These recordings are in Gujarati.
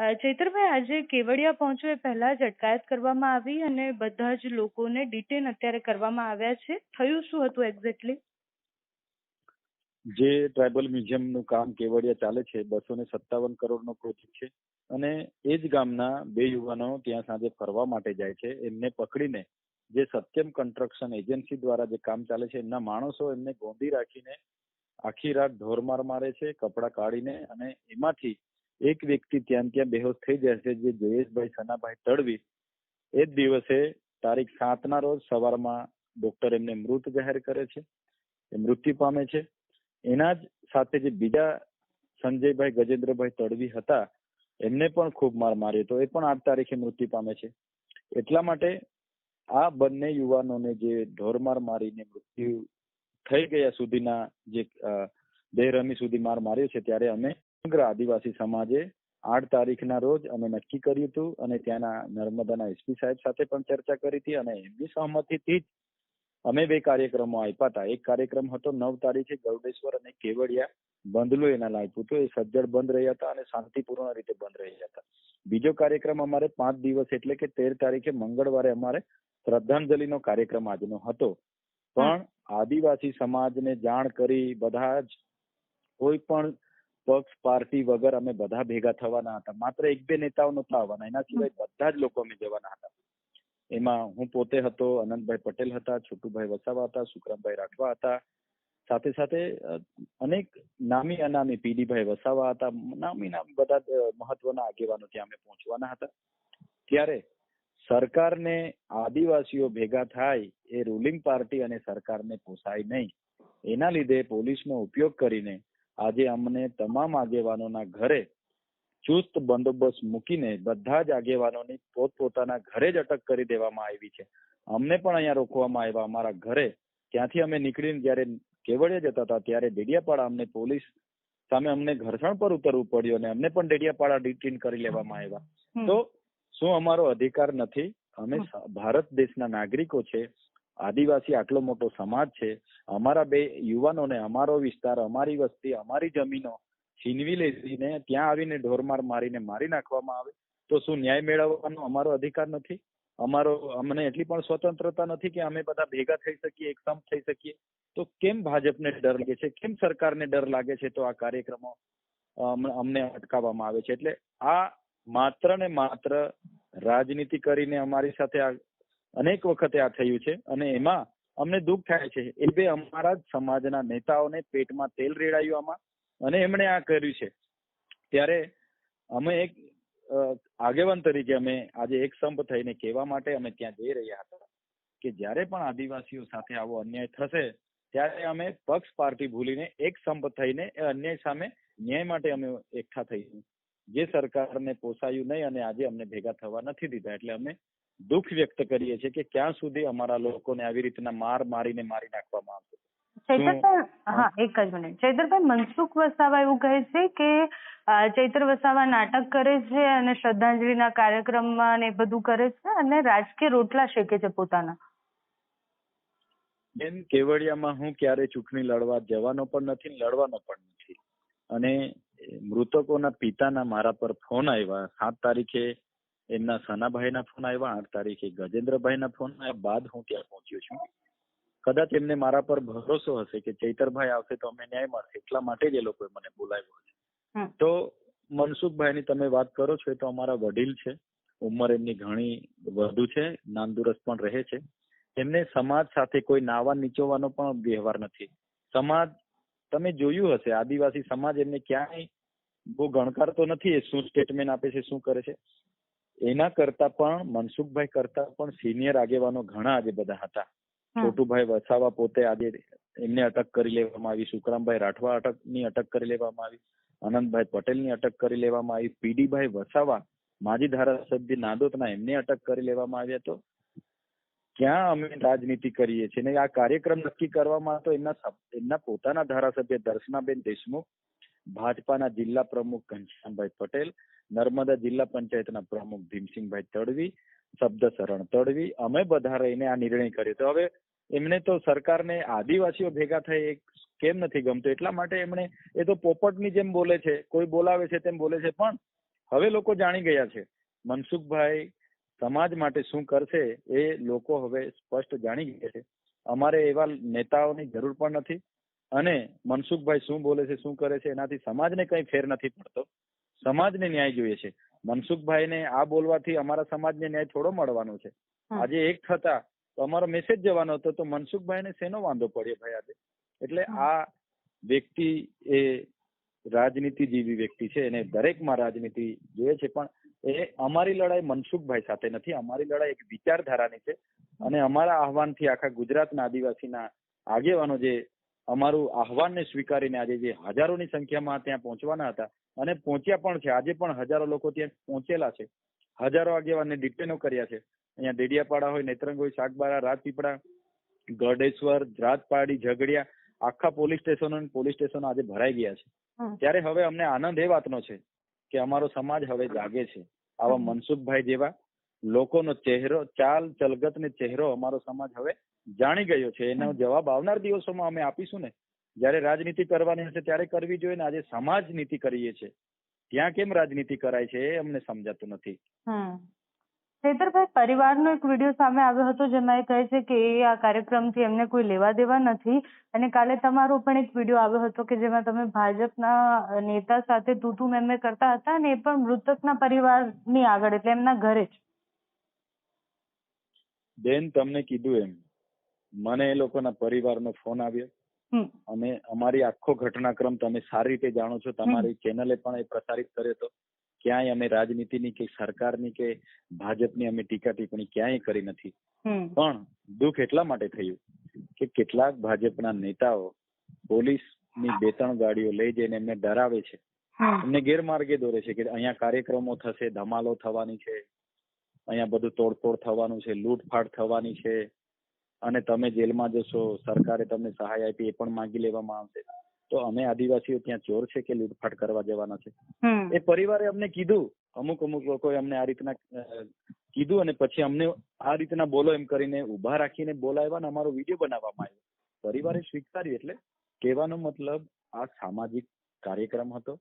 ચૈતરભાઈ, આજે કેવડિયા પહોંચો એ પહેલા જ અટકાયત કરવામાં આવી અને બધા જ લોકોને ડિટેન અત્યારે કરવામાં આવ્યા છે. થયું શું હતું એક્ઝેક્ટલી? જે ટ્રાઇબલ મ્યુઝિયમનું કામ કેવડિયા ચાલે છે, 257 કરોડનો પ્રોજેક્ટ છે અને એ જ ગામના 2 યુવાનો ત્યાં સાંજે ફરવા માટે જાય છે. એમને પકડીને જે સત્યમ કન્સ્ટ્રક્શન એજન્સી દ્વારા જે કામ ચાલે છે એમના માણસો એમને ગોંધી રાખીને આખી રાત ઢોરમાર મારે છે, કપડાં કાઢીને, અને એમાંથી એક વ્યક્તિ ત્યાં બેહોશ થઈ જાય છે, જે જયેશભાઈ સનાભાઈ તડવી. એ જ દિવસે તારીખ 7ના રોજ સવારમાં ડોક્ટર એમને મૃત જાહેર કરે છે, એ મૃત્યુ પામે છે. એના જ સાથે જે બીજા સંજયભાઈ ગજેન્દ્રભાઈ તડવી હતા એમને પણ ખૂબ માર માર્યો હતો, એ પણ 8 તારીખે મૃત્યુ પામે છે. એટલા માટે આ બંને યુવાનોને જે ઢોરમાર મારીને મૃત્યુ થઈ ગયા સુધીના જે બેરહમી સુધી માર માર્યો છે, ત્યારે અમે સમગ્ર આદિવાસી સમાજે 8 તારીખના રોજ અમે નક્કી કર્યું હતું અને ત્યાંના નર્મદાના એસપી સાહેબ સાથે પણ ચર્ચા કરી હતી અને એમની સહમતિથી જ અમે 2 કાર્યક્રમો આપ્યા હતા. એક કાર્યક્રમ હતો 9 તારીખે ગરુડેશ્વર અને કેવડિયા બંધલું એના આપ્યું હતું. એ સજ્જડ બંધ રહ્યા હતા અને શાંતિપૂર્ણ રીતે બંધ રહ્યા હતા. બીજો કાર્યક્રમ અમારે 5 દિવસ એટલે કે 13 તારીખે મંગળવારે અમારે શ્રદ્ધાંજલિનો કાર્યક્રમ આજનો હતો. પણ આદિવાસી સમાજને જાણ કરી બધા જ કોઈ પણ પક્ષ પાર્ટી વગર અમે બધા ભેગા થવાના હતા. માત્ર 1-2 નેતાઓ નહોતા આવવાના, એના સિવાય બધા જ લોકો અમે જવાના હતા. એમાં હું પોતે હતો, અનંતભાઈ પટેલ હતા, છોટુભાઈ વસાવા હતા, સુખરામભાઈ રાઠવા હતા, સાથે સાથે અનેક નામી અનામી પીડીભાઈ વસાવા હતા, નામી બધા મહત્વના આગેવાનો ત્યાં અમે પહોંચવાના હતા. ત્યારે સરકારને આદિવાસીઓ ભેગા થાય એ રૂલિંગ પાર્ટી અને સરકારને પોસાય નહીં. એના લીધે પોલીસનો ઉપયોગ કરીને આજે અમને તમામ આગેવાનોના ઘરે ચુસ્ત બંદોબસ્ત મૂકીને બધા જ આગેવાનોની પોતપોતાના ઘરે જ અટક કરી દેવામાં આવી છે. અમને પણ અહીંયા રોકવામાં આવ્યા અમારા ઘરે. ત્યાંથી અમે નીકળીને જયારે કેવડિયા જતા હતા ત્યારે ડેડિયાપાડા અમને પોલીસ સામે અમને ઘર્ષણ પર ઉતરવું પડ્યું અને અમને પણ ડેડિયાપાડા ડિટેન કરી લેવામાં આવ્યા. તો શું અમારો અધિકાર નથી? અમે ભારત દેશના નાગરિકો છે, આદિવાસી આટલો મોટો સમાજ છે, અમારા 2 યુવાનોને અમારો વિસ્તાર, અમારી વસ્તી, અમારી જમીનો છીનવી લઈને ત્યાં આવીને ઢોરમાર મારીને મારી નાખવામાં આવે તો શું ન્યાય મેળવવાનો અમારો અધિકાર નથી? અમને એટલી પણ સ્વતંત્રતા નથી કે અમે બધા ભેગા થઈ શકીએ, એકસમ થઈ શકીએ? તો કેમ ભાજપને ડર લાગે છે, કેમ સરકારને ડર લાગે છે તો આ કાર્યક્રમો અમને અટકાવવામાં આવે છે? એટલે આ માત્ર ને માત્ર રાજનીતિ કરીને અમારી સાથે અનેક વખતે આ થયું છે અને એમાં અમને દુઃખ થાય છે. એ 2 અમારા જ સમાજના નેતાઓને પેટમાં તેલ રેડાયું આમાં અને એમણે આ કર્યું છે. ત્યારે અમે એક આગેવાન તરીકે અમે આજે એક સંપ થઈને કહેવા માટે અમે ત્યાં જઈ રહ્યા હતા કે જ્યારે પણ આદિવાસીઓ સાથે આવો અન્યાય થશે ત્યારે અમે પક્ષ પાર્ટી ભૂલીને એક સંપ થઈને એ અન્યાય સામે ન્યાય માટે અમે એકઠા થઈશું. જે સરકારને પોસાયું નહીં અને આજે અમને ભેગા થવા નથી દીધા, એટલે અમે દુઃખ વ્યક્ત કરીએ છીએ કે ક્યાં સુધી અમારા લોકોને આવી રીતના મારીને મારી નાખવામાં આવશે. ચૈતરભાઈ, હા, એક જ મિનિટ. ચૈતરભાઈ, મનસુખ વસાવા એવું કહે છે કે ચૈતર વસાવા નાટક કરે છે અને શ્રદ્ધાંજલિના કાર્યક્રમમાં ને બધું કરે છે અને રાજકીય રોટલા શેકે છે પોતાના. બેન, કેવડિયામાં હું ક્યારે ચૂંટણી લડવા જવાનો પણ નથી, લડવાનો પણ નથી. અને મૃતકોના પિતાના મારા પર ફોન આવ્યા. 7 તારીખે એમના સનાભાઈના ફોન આવ્યા, 8 તારીખે ગજેન્દ્રભાઈના ફોન આવ્યા બાદ હું ત્યાં પહોંચ્યો છું. કદાચ એમને મારા પર ભરોસો હશે કે ચૈતરભાઈ આવશે તો અમને ન્યાય મળશે, એટલા માટે જ એ લોકોએ મને બોલાવ્યો છે. તો મનસુખભાઈની તમે વાત કરો છો એ તો અમારા વડીલ છે, ઉંમર એમની ઘણી વધુ છે, નામદુરસ્ત પણ રહે છે. એમને સમાજ સાથે કોઈ નાવા નીચોવાનો પણ વ્યવહાર નથી. સમાજ તમે જોયું હશે, આદિવાસી સમાજ એમને ક્યાંય બહુ ગણકારતો નથી. એ શું સ્ટેટમેન્ટ આપે છે, શું કરે છે, એના કરતા પણ મનસુખભાઈ કરતા પણ સિનિયર આગેવાનો ઘણા આજે બધા હતા. છોટુભાઈ વસાવા પોતે આજે એમને અટક કરી લેવામાં આવી, સુખરામભાઈ રાઠવા અટક કરી લેવામાં આવી, અનંતભાઈ પટેલની અટક કરી લેવામાં આવી, પીડીભાઈ વસાવા માજી ધારાસભ્ય નાદોદના એમને અટક કરી લેવામાં આવ્યા. તો ક્યાં અમે રાજનીતિ કરીએ છીએ? ને આ કાર્યક્રમ નક્કી કરવામાં તો એમના પોતાના ધારાસભ્ય દર્શનાબેન દેશમુખ, ભાજપાના જિલ્લા પ્રમુખ ઘનશ્યામભાઈ પટેલ, નર્મદા જિલ્લા પંચાયતના પ્રમુખ ભીમસિંહભાઈ તડવી, શબ્દશરણ તડવી, અમે બધા રહીને આ નિર્ણય કર્યો. તો હવે એમને તો સરકારને આદિવાસીઓ ભેગા થાય કેમ નથી ગમતું, એટલા માટે એમણે એ તો પોપટની જેમ બોલે છે, કોઈ બોલાવે છે તેમ બોલે છે. પણ હવે લોકો જાણી ગયા છે મનસુખભાઈ સમાજ માટે શું કરશે એ લોકો હવે સ્પષ્ટ જાણી ગયા છે. અમારે એવા નેતાઓની જરૂર પણ નથી અને મનસુખભાઈ શું બોલે છે શું કરે છે એનાથી સમાજને કઈ ફેર નથી પડતો. સમાજને ન્યાય જોઈએ છે. મનસુખભાઈને આ બોલવાથી અમારા સમાજને ન્યાય થોડો મળવાનો છે. આજે એક થતા તો અમારો મેસેજ જવાનો હતો તો મનસુખભાઈને શેનો વાંધો પડ્યો ભાઈ આજે? એટલે આ વ્યક્તિ એ રાજનીતિ જેવી વ્યક્તિ છે, એને દરેકમાં રાજનીતિ જોઈએ છે, પણ એ અમારી લડાઈ મનસુખભાઈ સાથે નથી. અમારી લડાઈ એક વિચારધારાની છે અને અમારા આહવાનથી આખા ગુજરાતના આદિવાસીના આગેવાનો જે અમારું આહવાનને સ્વીકારીને આજે જે હજારોની સંખ્યામાં ત્યાં પહોંચવાના હતા અને પહોંચ્યા પણ છે. આજે પણ હજારો લોકો ત્યાં પહોંચેલા છે. હજારો આગેવાનને ડિટેનો કર્યા છે. અહીંયા દેડિયાપાડા હોય, નેત્રંગ હોય, સાગબારા, રાજપીપળા, ગઢેશ્વર, રાજપાડી, ઝઘડિયા, આખા પોલીસ સ્ટેશનો આજે ભરાઈ ગયા છે. ત્યારે હવે અમને આનંદ એ વાતનો છે કે અમારો સમાજ હવે જાગે છે. આવા મનસુખભાઈ જેવા લોકોનો ચહેરો, ચાલ ચલગત ને ચહેરો અમારો સમાજ હવે જાણી ગયો છે. એનો જવાબ આવનાર દિવસોમાં અમે આપીશું ને. જયારે રાજનીતિ કરવાની હશે ત્યારે કરવી જોઈએ ને. આજે સમાજ નીતિ કરીએ છે ત્યાં કેમ રાજનીતિ કરાય છે એ અમને સમજાતું નથી. ચૈતરભાઈ, પરિવારનો એક વિડીયો સામે આવ્યો હતો જેમાં એ કહે છે કે એ આ કાર્યક્રમથી એમને કોઈ લેવા દેવા નથી અને કાલે તમારો પણ એક વિડીયો આવ્યો હતો કે જેમાં તમે ભાજપના નેતા સાથે તૂતુ મેમે કરતા હતા અને એ પણ મૃતકના પરિવારની આગળ, એટલે એમના ઘરે જ. બેન, તમને કીધું એમ મને એ લોકોના પરિવારનો ફોન આવ્યો અને અમારી આખો ઘટનાક્રમ તમે સારી રીતે જાણો છો. તમારી ચેનલે પણ એ પ્રસારિત કર્યો હતો. ક્યાંય અમે રાજનીતિની કે સરકારની કે ભાજપની અમે ટીકા ટિપ્પણી ક્યાંય કરી નથી. પણ દુઃખ એટલા માટે થયું કે કેટલાક ભાજપના નેતાઓ પોલીસની 2-3 ગાડીઓ લઈ જઈને એમને ડરાવે છે, એમને ગેરમાર્ગે દોરે છે કે અહીંયા કાર્યક્રમો થશે, ધમાલો થવાની છે, અહીંયા બધું તોડફોડ થવાનું છે, લૂંટફાટ થવાની છે અને તમે જેલમાં જશો, સરકારે તમને સહાય આપી એ પણ માંગી લેવામાં આવશે. તો અમે આદિવાસીઓ ત્યાં ચોર છે કે લૂંટફાટ કરવા જવાના છે? એ પરિવારે અમને કીધું, અમુક લોકોએ અમને આ રીતના કીધું અને પછી અમને આ રીતના બોલો એમ કરીને ઉભા રાખીને બોલાવ્યા અને અમારો વિડીયો બનાવવામાં આવ્યો. પરિવારે સ્વીકાર્યું. એટલે કહેવાનો મતલબ આ સામાજિક કાર્યક્રમ હતો,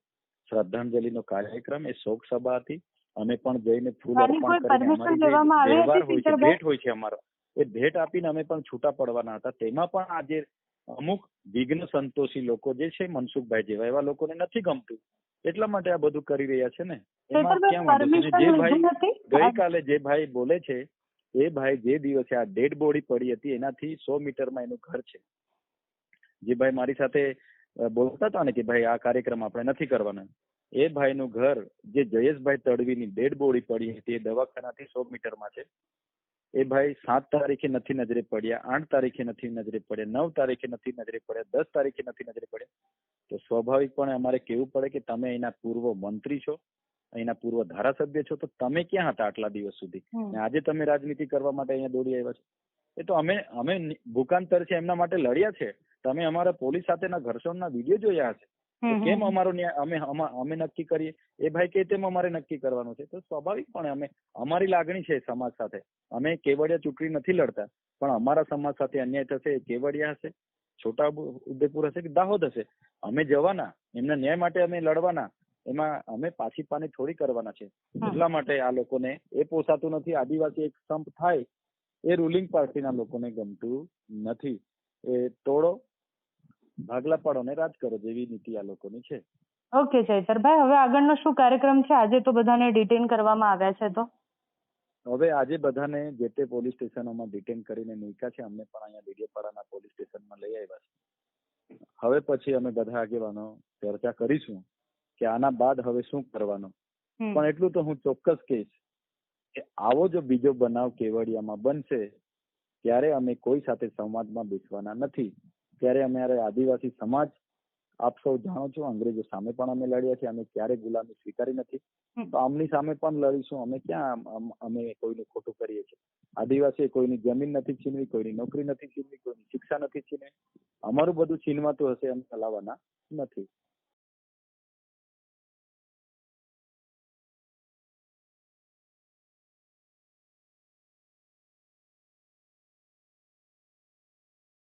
શ્રદ્ધાંજલિનો કાર્યક્રમ, એ શોક સભા હતી. અમે પણ જઈને ફૂલ અર્પણ કરીને અમારી જે વ્યવહાર હોય છે, ભેટ હોય છે અમારો, એ ભેટ આપીને અમે પણ છૂટા પડવાના હતા. તેમાં પણ આજે અમુક વિઘ્ન સંતોષી લોકો જે છે મનસુખભાઈ જેવા, એવા લોકોને નથી ગમતું એટલા માટે આ બધું કરી રહ્યા છે ને. એમાં ક્યાં વાંધો છે? જે ભાઈ ગઈકાલે જે ભાઈ બોલે છે એ ભાઈ જે દિવસે આ ડેડ બોડી પડી હતી એનાથી 100 મીટરમાં એનું ઘર છે. જે ભાઈ મારી સાથે બોલતા હતા ને કે ભાઈ આ કાર્યક્રમ આપણે નથી કરવાના, એ ભાઈનું ઘર જે જયેશભાઈ તડવીની ડેડ બોડી પડી હતી એ દવાખાનાથી 100 મીટરમાં છે. એ ભાઈ 7 તારીખે નથી નજરે પડ્યા, 8 તારીખે નથી નજરે પડ્યા, 9 તારીખે નથી નજરે પડ્યા, 10 તારીખે નથી નજરે પડ્યા. તો સ્વાભાવિકપણે અમારે કહેવું પડે કે તમે અહીંના પૂર્વ મંત્રી છો, અહીંના પૂર્વ ધારાસભ્ય છો, તો તમે ક્યાં હતા આટલા દિવસ સુધી? આજે તમે રાજનીતિ કરવા માટે અહીંયા દોડી આવ્યા છો. એ તો અમે ભૂકાંતર છે એમના માટે લડ્યા છે. તમે અમારા પોલીસ સાથેના ઘર્ષણના વિડીયો જોયા હશે. કેમ અમારો ન્યાય અમે નક્કી કરીએ? એ ભાઈ કે તેમ અમારે નક્કી કરવાનું છે. તો સ્વાભાવિકપણે અમારી લાગણી છે સમાજ સાથે. અમે કેવડિયા ચૂંટણી નથી લડતા, પણ અમારા સમાજ સાથે અન્યાય થશે એ કેવડિયા હશે, છોટા ઉદેપુર હશે કે દાહોદ હશે, અમે જવાના, એમના ન્યાય માટે અમે લડવાના. એમાં અમે પાછી પાની થોડી કરવાના છે. એટલા માટે આ લોકોને એ પોસાતું નથી. આદિવાસી એક સંપ થાય એ રૂલિંગ પાર્ટીના લોકોને ગમતું નથી. એ તોડો, ભાગલા પાડો ને રાજ કરો જેવી નીતિ આ લોકોની છે. ઓકે ચૈતરભાઈ, હવે આગળનો શું કાર્યક્રમ છે? આજે તો બધાને ડિટેન કરવામાં આવ્યા છે. તો હવે આજે બધાને જે તે પોલીસ સ્ટેશનોમાં ડિટેન કરીને મૂક્યા છે. અમને પણ અહીંયા દેડિયાપાડાના પોલીસ સ્ટેશનમાં લઈ આવ્યા છે. હવે પછી અમે બધા આગેવાનો ચર્ચા કરીશું કે આના બાદ હવે શું કરવાનું. પણ એટલું તો હું ચોક્કસ કહીશ કે આવો જો બીજો બનાવ કેવડિયામાં બનશે ત્યારે અમે કોઈ સાથે સંવાદમાં બેસવાના નથી. ત્યારે અમારે આદિવાસી સમાજ, આપ સૌ જાણો છો, અંગ્રેજો સામે પણ અમે લડ્યા છે. અમે ક્યારે ગુલામી સ્વીકારી નથી, તો આમની સામે પણ લડીશું. અમે ક્યાં અમે કોઈનું ખોટું કરીએ છીએ? આદિવાસી કોઈની જમીન નથી છીનવી, કોઈની નોકરી નથી છીનવી, કોઈની શિક્ષા નથી છીનવી. અમારું બધું છીનવાતું હશે અમે ચલાવવાના નથી.